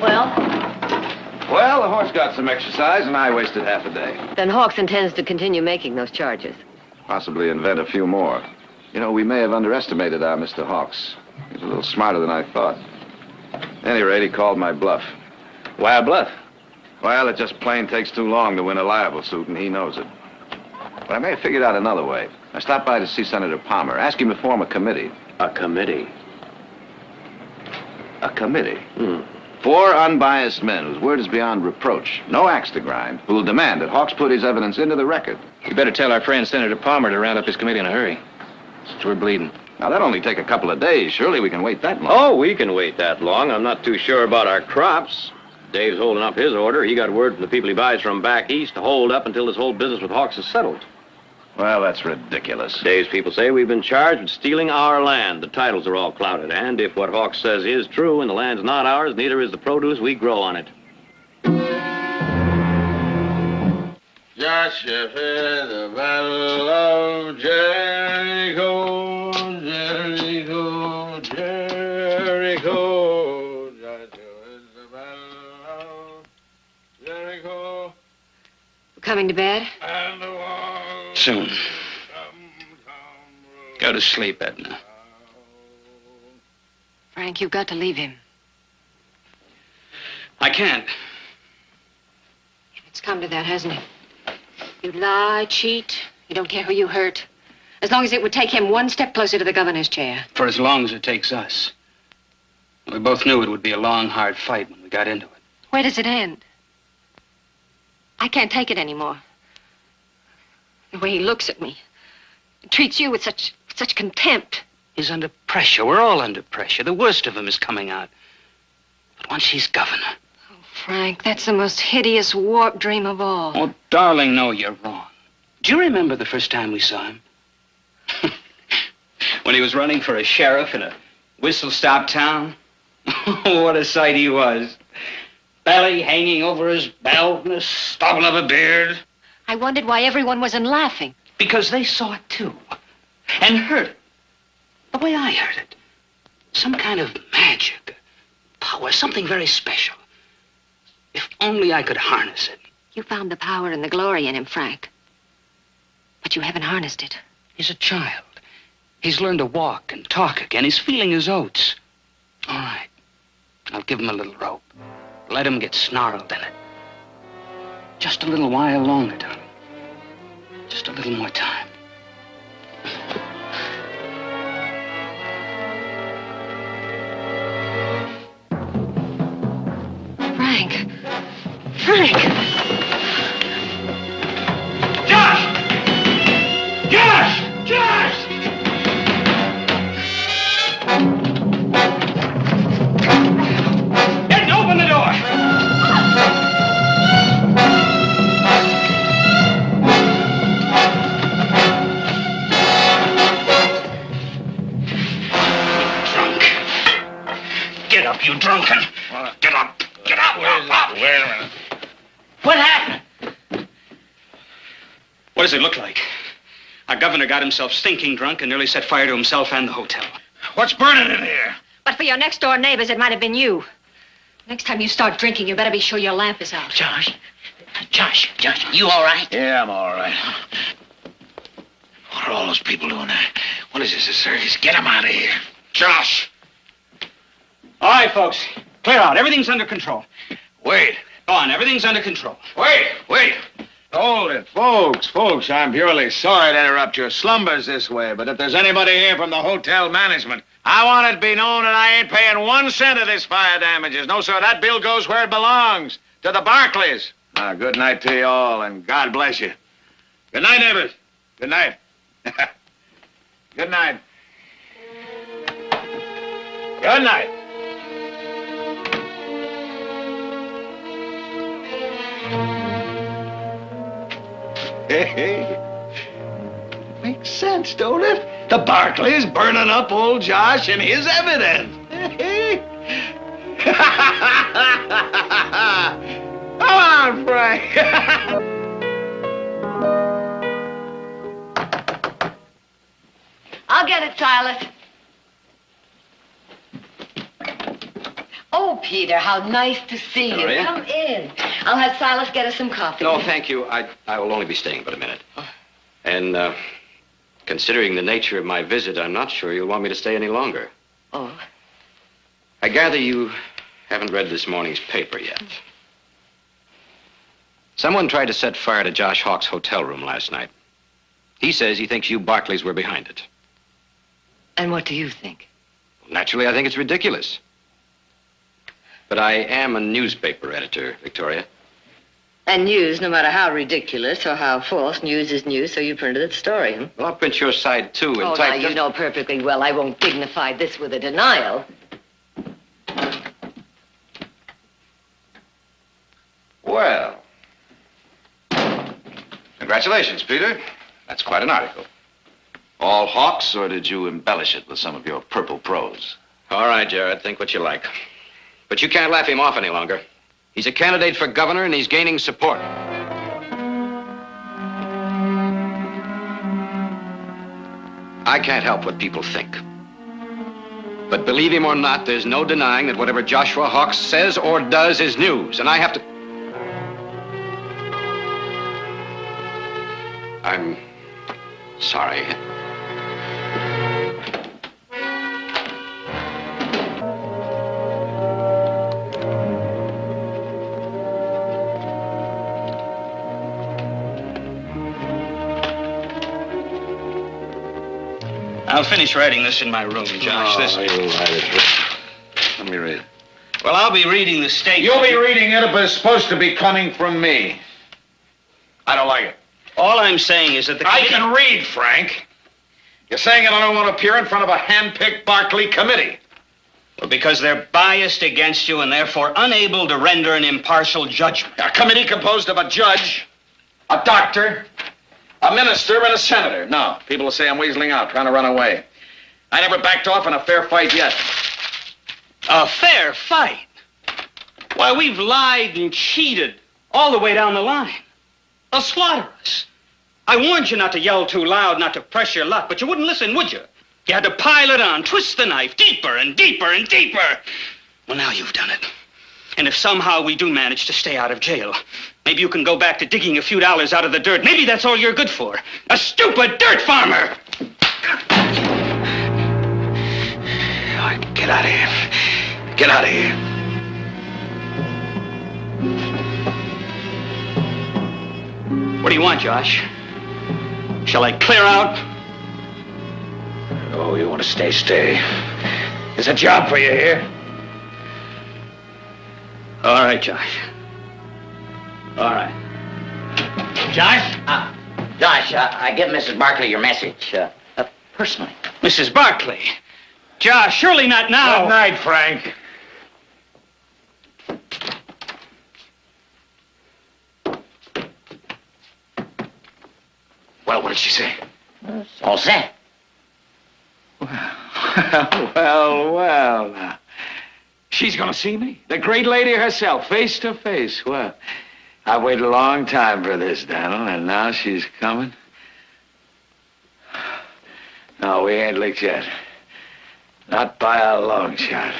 Well? Well, the horse got some exercise, and I wasted half a day. Then Hawks intends to continue making those charges. Possibly invent a few more. You know, we may have underestimated our Mr. Hawks. He's a little smarter than I thought. At any rate, he called my bluff. Why a bluff? Well, it just plain takes too long to win a libel suit, and he knows it. But I may have figured out another way. I stopped by to see Senator Palmer, ask him to form a committee. A committee? A committee? 4 unbiased men whose word is beyond reproach, no axe to grind, who will demand that Hawks put his evidence into the record. You better tell our friend Senator Palmer to round up his committee in a hurry, since we're bleeding. Now, that'll only take a couple of days. Surely we can wait that long. Oh, we can wait that long. I'm not too sure about our crops. Dave's holding up his order. He got word from the people he buys from back east to hold up until this whole business with Hawks is settled. Well, that's ridiculous. Dave's people say we've been charged with stealing our land. The titles are all clouded. And if what Hawks says is true and the land's not ours, neither is the produce we grow on it. Joshua feared the battle of Jericho, Jericho, Jericho. Joshua feared the battle of Jericho. Coming to bed? And the wall. Soon. Go to sleep, Edna. Frank, you've got to leave him. I can't. It's come to that, hasn't it? You lie, cheat. You don't care who you hurt. As long as it would take him one step closer to the governor's chair. For as long as it takes us. We both knew it would be a long, hard fight when we got into it. Where does it end? I can't take it anymore. The way he looks at me. He treats you with such contempt. He's under pressure. We're all under pressure. The worst of him is coming out. But once he's governor... Oh, Frank, that's the most hideous warped dream of all. Oh, darling, no, you're wrong. Do you remember the first time we saw him? When he was running for a sheriff in a whistle-stop town? Oh, what a sight he was. Belly hanging over his belt and a stubble of a beard. I wondered why everyone wasn't laughing. Because they saw it, too. And heard it. The way I heard it. Some kind of magic, power, something very special. If only I could harness it. You found the power and the glory in him, Frank. But you haven't harnessed it. He's a child. He's learned to walk and talk again. He's feeling his oats. All right. I'll give him a little rope. Let him get snarled in it. Just a little while longer, darling. Just a little more time. Frank! Frank! Josh! Josh! Josh! Edna, open the door! Get up, you drunken! Get up! Get up! Up! Wait a minute. What happened? What does it look like? Our governor got himself stinking drunk and nearly set fire to himself and the hotel. What's burning in here? But for your next-door neighbors, it might have been you. Next time you start drinking, you better be sure your lamp is out. Josh, you all right? Yeah, I'm all right. What are all those people doing there? What is this, a circus? Get them out of here. Josh! All right, folks. Clear out. Everything's under control. Wait. Go on. Everything's under control. Wait. Hold it. Folks, I'm purely sorry to interrupt your slumbers this way, but if there's anybody here from the hotel management, I want it to be known that I ain't paying 1 cent of this fire damages. No, sir, that bill goes where it belongs, to the Barclays. Good night to you all, and God bless you. Good night, neighbors. Good night. Good night. Good night. Hey, makes sense, don't it? The Barclays burning up old Josh and his evidence. Come on, Frank. I'll get it, Silas. Oh, Oh, Peter, how nice to see you. Victoria? Come in. I'll have Silas get us some coffee. No, thank you. I will only be staying but a minute. And, considering the nature of my visit, I'm not sure you'll want me to stay any longer. Oh. I gather you haven't read this morning's paper yet. Someone tried to set fire to Josh Hawk's hotel room last night. He says he thinks you Barclays were behind it. And what do you think? Naturally, I think it's ridiculous. But I am a newspaper editor, Victoria. And news, no matter how ridiculous or how false, news is news, so you printed the story, huh? Well, I'll print your side, too, in Oh, now, type. you know perfectly well I won't dignify this with a denial. Well. Congratulations, Peter. That's quite an article. All Hawks, or did you embellish it with some of your purple prose? All right, Jared, think what you like. But you can't laugh him off any longer. He's a candidate for governor, and he's gaining support. I can't help what people think. But believe him or not, there's no denying that whatever Joshua Hawks says or does is news, and I have to... I'm sorry. I'll finish writing this in my room, Josh. Let me read. Well, I'll be reading the statement. You'll be reading it, but it's supposed to be coming from me. I don't like it. All I'm saying is that the I committee... can read, Frank. You're saying that I don't want to appear in front of a hand-picked Barclay committee. Well, because they're biased against you and therefore unable to render an impartial judgment. A committee composed of a judge, a doctor, a minister, and a senator. No, people will say I'm weaseling out, trying to run away. I never backed off in a fair fight yet. A fair fight? Why, we've lied and cheated all the way down the line. They'll slaughter us. I warned you not to yell too loud, not to press your luck, but you wouldn't listen, would you? You had to pile it on, twist the knife deeper and deeper and deeper. Well, now you've done it. And if somehow we do manage to stay out of jail, maybe you can go back to digging a few dollars out of the dirt. Maybe that's all you're good for. A stupid dirt farmer! All right, get out of here. Get out of here. What do you want, Josh? Shall I clear out? Oh, you want to stay, stay. There's a job for you here. All right, Josh. All right. Josh? Josh, I give Mrs. Barclay your message, personally. Mrs. Barclay. Josh, surely not now. Good night, Frank. Well, what did she say? It's all set. Well, now. She's gonna see me? The great lady herself, face to face. Well, I've waited a long time for this, Donald, and now she's coming. No, we ain't licked yet. Not by a long shot.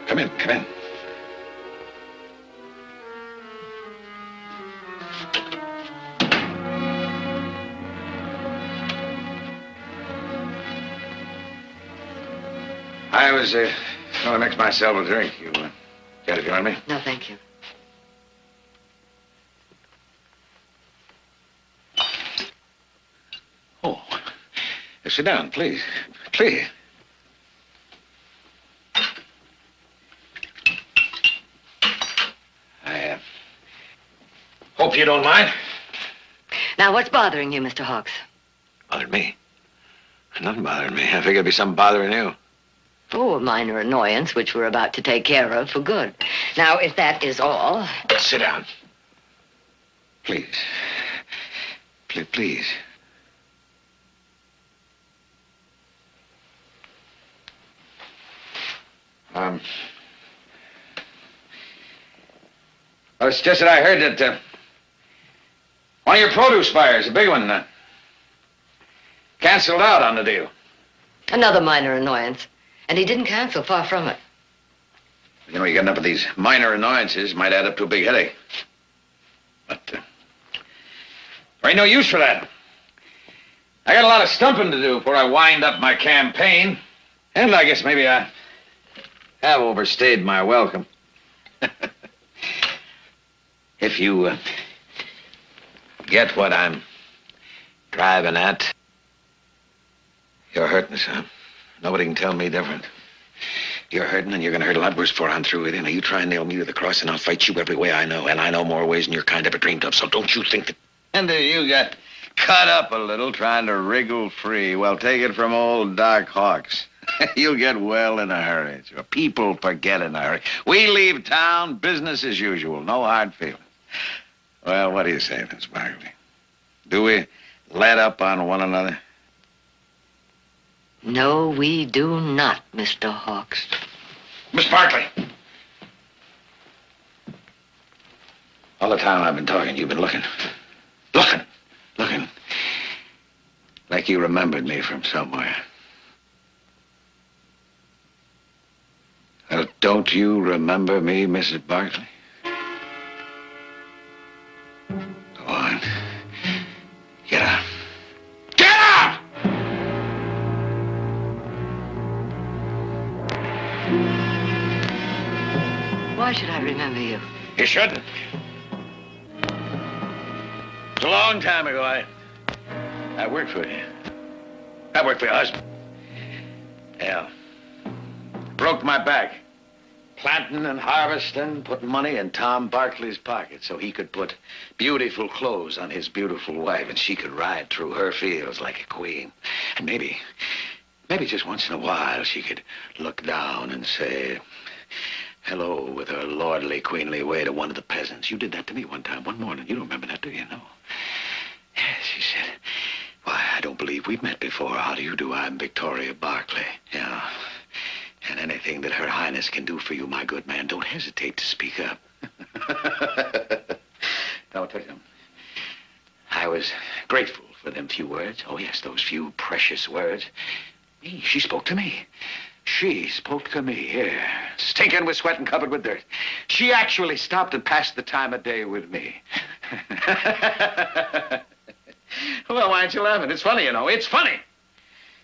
Come in, come in. I was going to mix myself a drink. You care to join me? No, thank you. Oh, sit down, please. Please. I hope you don't mind. Now, what's bothering you, Mr. Hawks? Bothered me. Nothing bothering me. I figured it'd be something bothering you. Oh, a minor annoyance, which we're about to take care of for good. Now, if that is all... Sit down. Please. Please. Well, it's just that I heard that one of your produce buyers, a big one, canceled out on the deal. Another minor annoyance. And he didn't cancel, far from it. You know, you get enough of these minor annoyances, might add up to a big headache. But there ain't no use for that. I got a lot of stumping to do before I wind up my campaign. And I guess maybe I have overstayed my welcome. If you get what I'm driving at, you're hurting, son. Nobody can tell me different. You're hurting, and you're going to hurt a lot worse before I'm through with you. Now, you try and nail me to the cross, and I'll fight you every way I know. And I know more ways than your kind ever dreamed of, so don't you think that... And you got cut up a little trying to wriggle free. Well, take it from old Doc Hawks. You'll get well in a hurry. So people forget in a hurry. We leave town, business as usual. No hard feelings. Well, what do you say, Miss Barkley? Do we let up on one another? No, we do not, Mr. Hawks. Miss Barkley! All the time I've been talking, you've been looking. Looking. Like you remembered me from somewhere. Well, don't you remember me, Mrs. Barkley? Go on. Get out. Get out! Why should I remember you? You shouldn't. It was a long time ago. I worked for you. I worked for your husband. Yeah. Broke my back. Planting and harvesting, putting money in Tom Barkley's pocket so he could put beautiful clothes on his beautiful wife and she could ride through her fields like a queen. And maybe just once in a while she could look down and say hello with her lordly, queenly way to one of the peasants. You did that to me one time, one morning. You don't remember that, do you? No. Yes, she said, why, I don't believe we've met before. How do you do? I'm Victoria Barkley. Yeah. And anything that Her Highness can do for you, my good man, don't hesitate to speak up. Now, I'll tell you something. I was grateful for them few words. Oh, yes, those few precious words. Me, she spoke to me. She spoke to me here, stinking with sweat and covered with dirt. She actually stopped and passed the time of day with me. Well, why aren't you laughing? It's funny, you know. It's funny.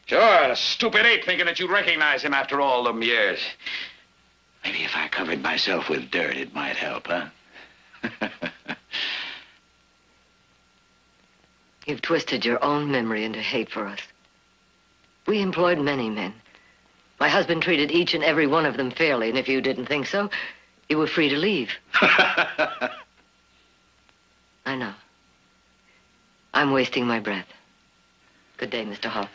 Sure, a stupid ape thinking that you'd recognize him after all them years. Maybe if I covered myself with dirt, it might help, huh? You've twisted your own memory into hate for us. We employed many men. My husband treated each and every one of them fairly, and if you didn't think so, you were free to leave. I know. I'm wasting my breath. Good day, Mr. Hawks.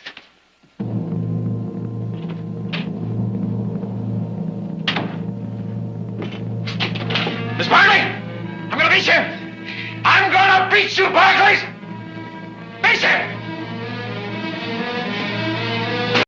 Miss Barkley! I'm gonna beat you! I'm gonna beat you, Barkley!